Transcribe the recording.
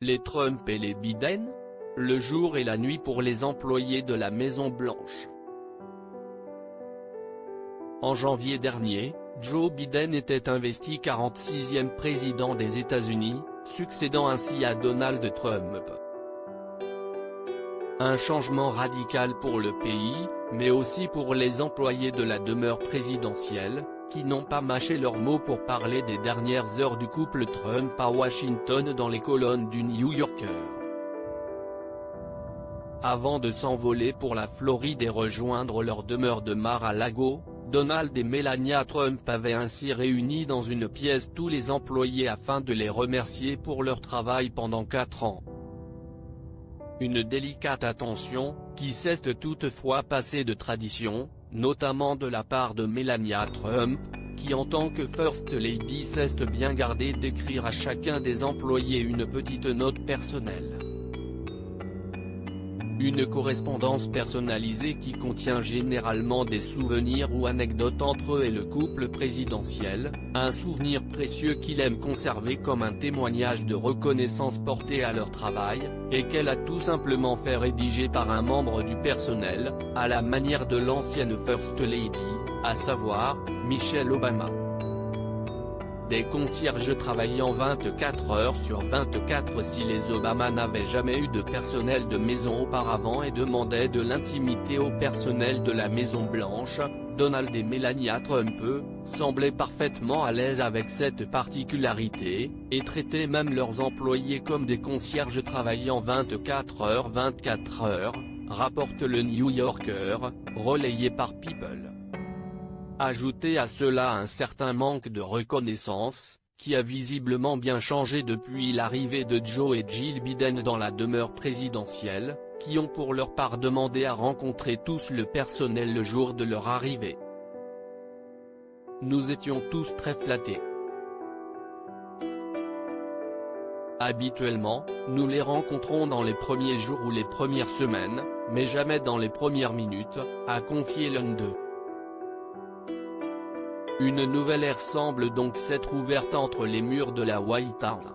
Les Trump et les Biden? Le jour et la nuit pour les employés de la Maison-Blanche. En janvier dernier, Joe Biden était investi 46e président des États-Unis, succédant ainsi à Donald Trump. Un changement radical pour le pays, mais aussi pour les employés de la demeure présidentielle, qui n'ont pas mâché leurs mots pour parler des dernières heures du couple Trump à Washington dans les colonnes du New Yorker. Avant de s'envoler pour la Floride et rejoindre leur demeure de Mar-a-Lago, Donald et Melania Trump avaient ainsi réuni dans une pièce tous les employés afin de les remercier pour leur travail pendant 4 ans. Une délicate attention, qui s'est toutefois passée de tradition, notamment de la part de Melania Trump, qui en tant que First Lady s'est bien gardée d'écrire à chacun des employés une petite note personnelle. Une correspondance personnalisée qui contient généralement des souvenirs ou anecdotes entre eux et le couple présidentiel, un souvenir précieux qu'il aime conserver comme un témoignage de reconnaissance porté à leur travail, et qu'elle a tout simplement fait rédiger par un membre du personnel, à la manière de l'ancienne First Lady, à savoir, Michelle Obama. Des concierges travaillant 24 heures sur 24 si les Obama n'avaient jamais eu de personnel de maison auparavant et demandaient de l'intimité au personnel de la Maison-Blanche, Donald et Melania Trump semblaient parfaitement à l'aise avec cette particularité, et traitaient même leurs employés comme des concierges travaillant 24 heures, rapporte le New Yorker, relayé par People. Ajoutez à cela un certain manque de reconnaissance, qui a visiblement bien changé depuis l'arrivée de Joe et Jill Biden dans la demeure présidentielle, qui ont pour leur part demandé à rencontrer tous le personnel le jour de leur arrivée. Nous étions tous très flattés. Habituellement, nous les rencontrons dans les premiers jours ou les premières semaines, mais jamais dans les premières minutes, a confié l'un d'eux. Une nouvelle ère semble donc s'être ouverte entre les murs de la White House.